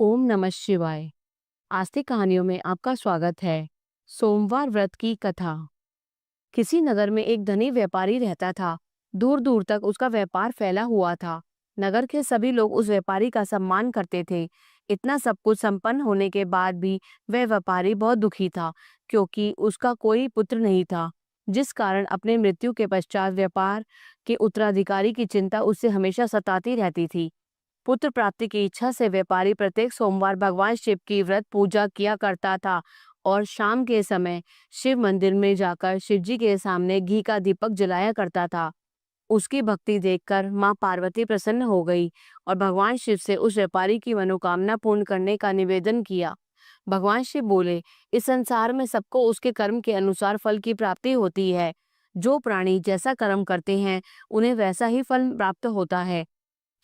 ओम नमः शिवाय। आस्तिक कहानियों में आपका स्वागत है। सोमवार व्रत की कथा। किसी नगर में एक धनी व्यापारी रहता था। दूर दूर तक उसका व्यापार फैला हुआ था। नगर के सभी लोग उस व्यापारी का सम्मान करते थे। इतना सब कुछ संपन्न होने के बाद भी वह व्यापारी बहुत दुखी था, क्योंकि उसका कोई पुत्र नहीं था, जिस कारण अपने मृत्यु के पश्चात व्यापार के उत्तराधिकारी की चिंता उससे हमेशा सताती रहती थी। पुत्र प्राप्ति की इच्छा से व्यापारी प्रत्येक सोमवार भगवान शिव की व्रत पूजा किया करता था और शाम के समय शिव मंदिर में जाकर शिव जी के सामने घी का दीपक जलाया करता था। उसकी भक्ति देखकर मां पार्वती प्रसन्न हो गई और भगवान शिव से उस व्यापारी की मनोकामना पूर्ण करने का निवेदन किया। भगवान शिव बोले, इस संसार में सबको उसके कर्म के अनुसार फल की प्राप्ति होती है। जो प्राणी जैसा कर्म करते हैं उन्हें वैसा ही फल प्राप्त होता है।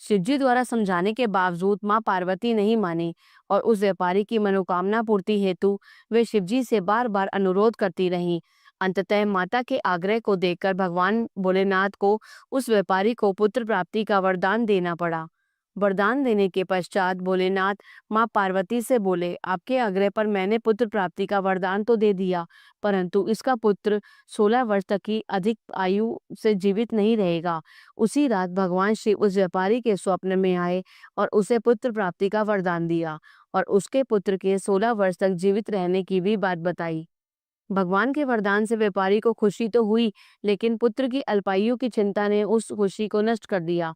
शिवजी द्वारा समझाने के बावजूद मां पार्वती नहीं मानी और उस व्यापारी की मनोकामना पूर्ति हेतु वे शिवजी से बार बार अनुरोध करती रहीं। अंततः माता के आग्रह को देखकर भगवान भोलेनाथ को उस व्यापारी को पुत्र प्राप्ति का वरदान देना पड़ा। वरदान देने के पश्चात भोलेनाथ मां पार्वती से बोले, आपके आग्रह पर मैंने पुत्र प्राप्ति का वरदान तो दे दिया, परंतु इसका पुत्र 16 वर्ष तक की अधिक आयु से जीवित नहीं रहेगा। उसी रात भगवान शिव उस व्यापारी के स्वप्न में आए और उसे पुत्र प्राप्ति का वरदान दिया और उसके पुत्र के 16 वर्ष तक जीवित रहने की भी बात बताई। भगवान के वरदान से व्यापारी को खुशी तो हुई, लेकिन पुत्र की अल्पायु की चिंता ने उस खुशी को नष्ट कर दिया।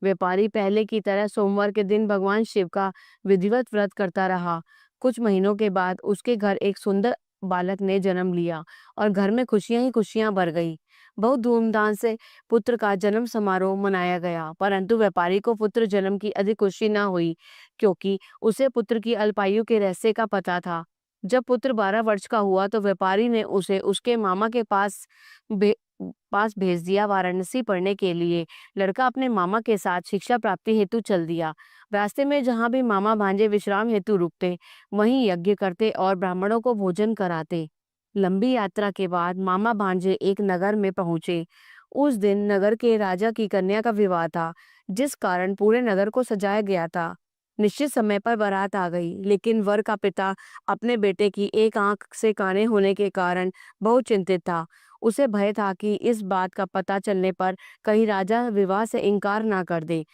व्यापारी पहले की तरह सोमवार के दिन भगवान शिव का विधिवत व्रत करता रहा। कुछ महीनों के बाद उसके घर एक सुंदर बालक ने जन्म लिया और घर में खुशियां ही खुशियां भर गई। बहुत धूमधाम से पुत्र का जन्म समारोह मनाया गया, परंतु व्यापारी को पुत्र जन्म की अधिक खुशी न हुई, क्योंकि उसे पुत्र की अल्पायु के रहस्य का पता था। जब पुत्र 12 वर्ष का हुआ तो व्यापारी ने उसे उसके मामा के पास भेज दिया वाराणसी पढ़ने के लिए। लड़का अपने मामा के साथ शिक्षा प्राप्ति हेतु चल दिया। रास्ते में जहाँ भी मामा भांजे विश्राम हेतु रुकते, वहीं यज्ञ करते और ब्राह्मणों को भोजन कराते। लंबी यात्रा के बाद मामा भांजे एक नगर में पहुंचे। उस दिन नगर के राजा की कन्या का विवाह था, जिस कारण पूरे नगर को सजाया गया था। निश्चित समय पर बारात आ गई, लेकिन वर का पिता अपने बेटे की एक आंख से काने होने के कारण बहुत चिंतित था। उसे भय था कि इस बात का पता चलने पर कहीं राजा विवाह से इनकार ना कर दे,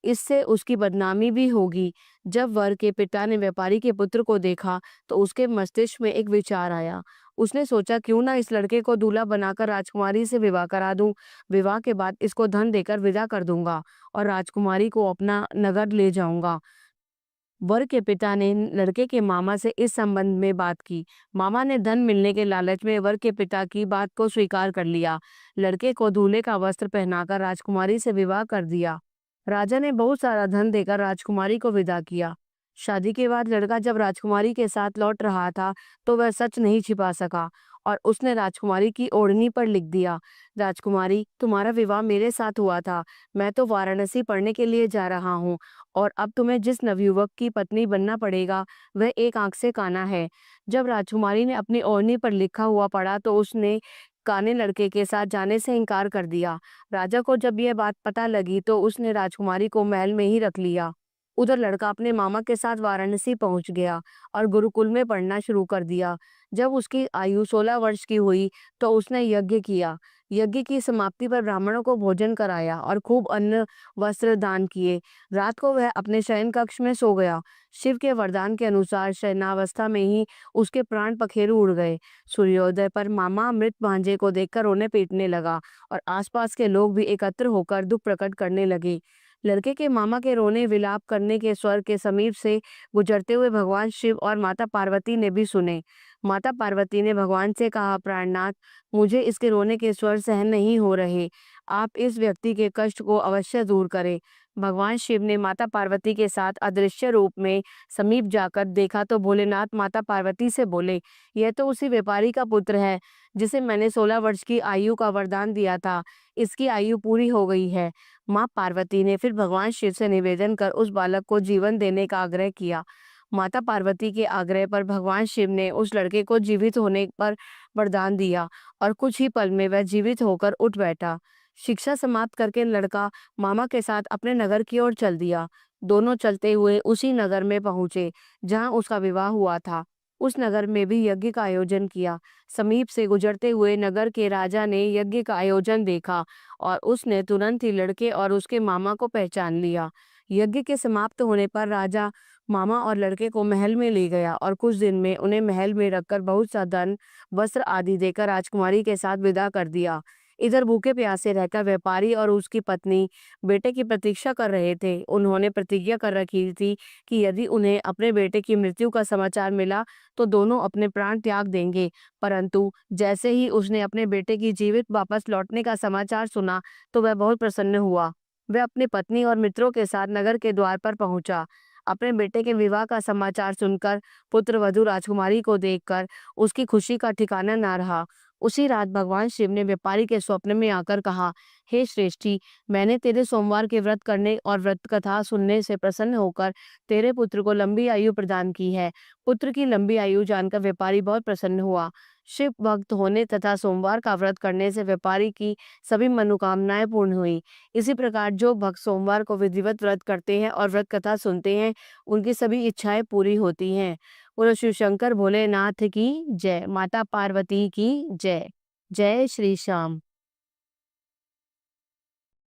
इससे उसकी बदनामी भी होगी। जब वर के पिता ने व्यापारी के पुत्र को देखा तो उसके मस्तिष्क में एक विचार आया। उसने सोचा, क्यों ना इस लड़के को दूल्हा बनाकर राजकुमारी से विवाह करा दूं। विवाह के बाद इसको धन देकर विदा कर दूंगा और राजकुमारी को अपना नगर ले जाऊंगा। वर के पिता ने लड़के के मामा से इस संबंध में बात की। मामा ने धन मिलने के लालच में वर के पिता की बात को स्वीकार कर लिया। लड़के को दूल्हे का वस्त्र पहनाकर राजकुमारी से विवाह कर दिया। राजा ने बहुत सारा धन देकर राजकुमारी को विदा किया। शादी के बाद लड़का जब राजकुमारी के साथ लौट रहा था तो वह सच नहीं छिपा सका और उसने राजकुमारी की ओढ़नी पर लिख दिया, राजकुमारी, तुम्हारा विवाह मेरे साथ हुआ था। मैं तो वाराणसी पढ़ने के लिए जा रहा हूँ और अब तुम्हें जिस नवयुवक की पत्नी बनना पड़ेगा वह एक आंख से काना है। जब राजकुमारी ने अपनी ओढ़नी पर लिखा हुआ पढ़ा तो उसने काने लड़के के साथ जाने से इनकार कर दिया। राजा को जब यह बात पता लगी तो उसने राजकुमारी को महल में ही रख लिया। उधर लड़का अपने मामा के साथ वाराणसी पहुंच गया और गुरुकुल में पढ़ना शुरू कर दिया। जब उसकी आयु 16 वर्ष की हुई तो उसने यज्ञ किया। यज्ञ की समाप्ति पर ब्राह्मणों को भोजन कराया और खूब अन्न वस्त्र दान किए। रात को वह अपने शयन कक्ष में सो गया। शिव के वरदान के अनुसार शयनावस्था में ही उसके प्राण पखेरु उड़ गए। सूर्योदय पर मामा मृत भांजे को देखकर रोने पीटने लगा और आसपास के लोग भी एकत्र होकर दुख प्रकट करने लगे। लड़के के मामा के रोने विलाप करने के स्वर के समीप से गुजरते हुए भगवान शिव और माता पार्वती ने भी सुने। माता पार्वती ने भगवान से कहा, प्राणनाथ, मुझे इसके रोने के स्वर सहन नहीं हो रहे। आप इस व्यक्ति के कष्ट को अवश्य दूर करें। भगवान शिव ने माता पार्वती के साथ अदृश्य रूप में समीप जाकर देखा तो भोलेनाथ माता पार्वती से बोले, यह तो उसी व्यापारी का पुत्र है जिसे मैंने 16 वर्ष की आयु का वरदान दिया था। इसकी आयु पूरी हो गई है। माँ पार्वती ने फिर भगवान शिव से निवेदन कर उस बालक को जीवन देने का आग्रह किया। माता पार्वती के आग्रह पर भगवान शिव ने उस लड़के को जीवित होने पर वरदान दिया और कुछ ही पल में वह जीवित होकर उठ बैठा। शिक्षा समाप्त करके लड़का मामा के साथ अपने नगर की ओर चल दिया। दोनों चलते हुए उसी नगर में पहुंचे जहां उसका विवाह हुआ था। उस नगर में भी यज्ञ का आयोजन किया। समीप से गुजरते हुए नगर के राजा ने यज्ञ का आयोजन देखा और उसने तुरंत ही लड़के और उसके मामा को पहचान लिया। यज्ञ के समाप्त होने पर राजा मामा और लड़के को महल में ले गया और कुछ दिन में उन्हें महल में रखकर बहुत सा धन, वस्त्र आदि देकर राजकुमारी के साथ विदा कर दिया। इधर भूखे प्यासे रहकर व्यापारी और उसकी पत्नी बेटे की प्रतीक्षा कर रहे थे। उन्होंने प्रतिज्ञा कर रखी थी कि यदि उन्हें अपने बेटे की मृत्यु का समाचार मिला तो दोनों अपने प्राण त्याग देंगे। परंतु जैसे ही उसने अपने बेटे की जीवित वापस लौटने का समाचार सुना तो वह बहुत प्रसन्न हुआ। वह अपनी पत्नी और मित्रों के साथ नगर के द्वार पर पहुंचा। अपने बेटे के विवाह का समाचार सुनकर पुत्र वधू राजकुमारी को देखकर उसकी खुशी का ठिकाना ना रहा। उसी रात भगवान शिव ने व्यापारी के स्वप्न में आकर कहा, हे श्रेष्ठी, मैंने तेरे सोमवार के व्रत करने और व्रत कथा सुनने से प्रसन्न होकर तेरे पुत्र को लंबी आयु प्रदान की है। पुत्र की लंबी आयु जानकर व्यापारी बहुत प्रसन्न हुआ। शिव भक्त होने तथा सोमवार का व्रत करने से व्यापारी की सभी मनोकामनाएं पूर्ण हुई। इसी प्रकार जो भक्त सोमवार को विधिवत व्रत करते हैं और व्रत कथा सुनते हैं, उनकी सभी इच्छाएं पूरी होती हैं। बोलो शिव शंकर भोलेनाथ की जय, माता पार्वती की जय। जय श्री श्याम।